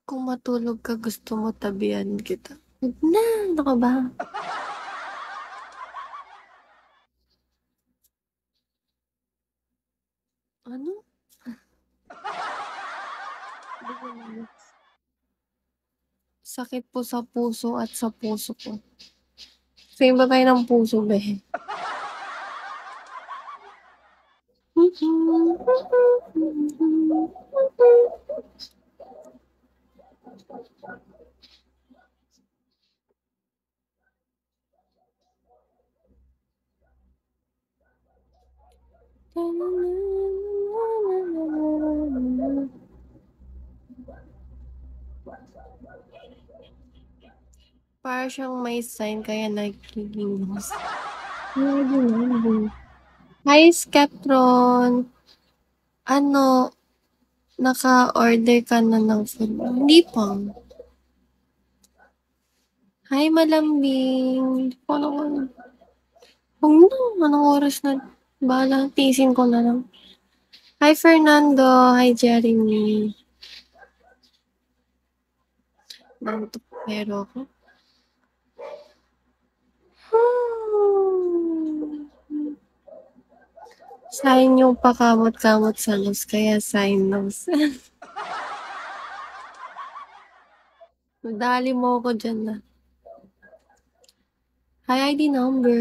Kung matulog ka, gusto mo tabihan kita. Huwag na, ano ka ba? Ano? Sakit po sa puso at sa puso ko. Same ba tayo ng puso, be? Para siyang may sign kaya nagkikilos. Hi, Skeptron! Ano, naka-order ka na ng food? Hindi pa. Hi, malambing! Hindi pa naman. Huwag na, anong oras na? Bahala, tiisin ko na lang. Hi, Fernando! Hi, Jeremy! Nantok pero ako. Sign yung pakamot-kamot sa los, kaya sign nose. Dali mo ako dyan na. Hi, ID number.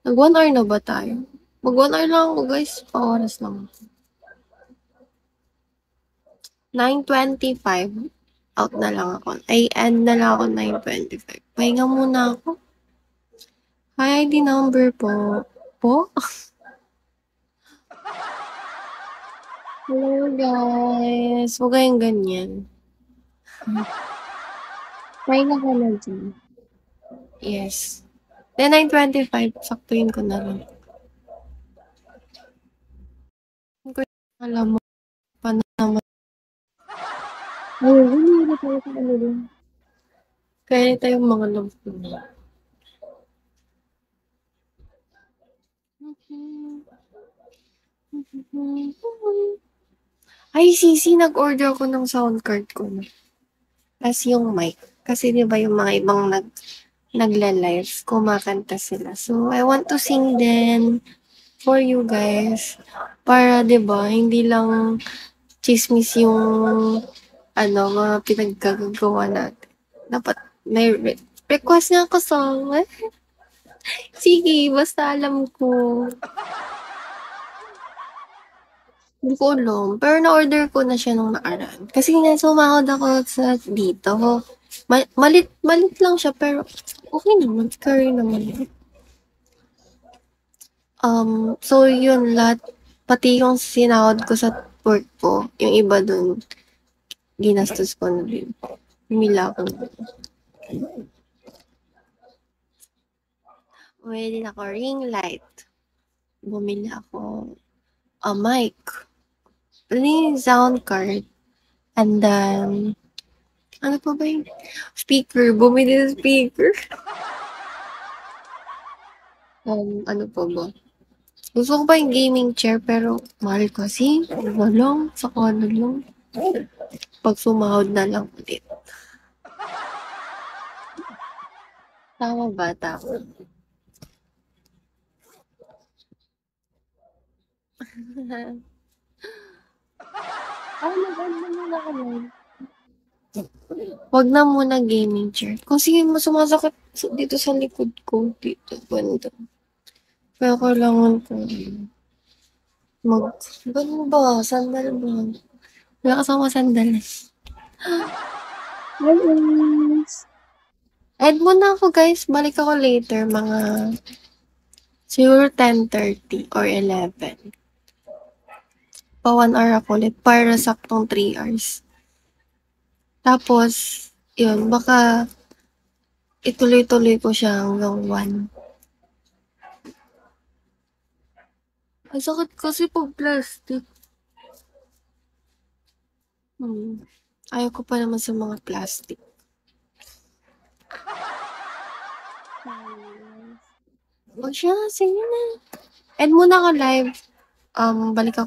Nag 1 hour na ba tayo? Mag 1 hour lang ako, guys. Pa-oras lang. 9:25. Out na lang ako. Ay, end na lang ako 9:25. Pahinga muna ako. Hi, ID number po. Po? Hello, guys. Huwag kayong ganyan. Pahinga ka na dyan. Yes. Then, 9:25. Saktuin ko na lang. Alam mo pa naman. Ay, hindi na tayo sa ano din. Kaya tayong mga love ko na. Ay, Sisi, nag-order ako ng sound card ko na. Tapos yung mic. Kasi di ba yung mga ibang nagla-live, kumakanta sila. So, I want to sing then for you guys. Para, di ba, hindi lang chismis yung mga pinagkagagawa natin. Dapat may request nga ako song. Sige, basta alam ko. Hindi ko alam. Pero na-order ko na siya nung nakaraan. Kasi sumahod ako sa dito. Malit lang siya, pero okay naman. Curry naman. So yun, lahat, pati yung sinahod ko sa work ko, yung iba dun, ginastos ko na din. Humila ako. Bumili ako ring light. Bumili ako a mic. Sound card. And then, ano pa ba yung speaker? Bumili ng speaker. Ano pa ba? Gusto ko pa yung gaming chair, pero mahal kasi. Ano lang, sa ano lang. Pag sumahod na lang ulit. Tama ba? Tama. Ay, maganda muna ka lang. Wag na muna gaming chair. Kasi sumasakit dito sa likod ko. Dito, banda. Kaya kailangan ko ganun ba? Sandal ba? Wala kasama sandal. Guys. Add mo na ako, guys. Balik ako later. Mga siguro 10:30 or 11. Pa 1 hour ako ulit. Para saktong 3 hours. Tapos, yun, baka ituloy-tuloy ko siya hanggang 1. Ang sakit kasi pag plastic. Ayaw ko pa naman sa mga plastic. Wag siya, sige na. End muna ako live. Balik ako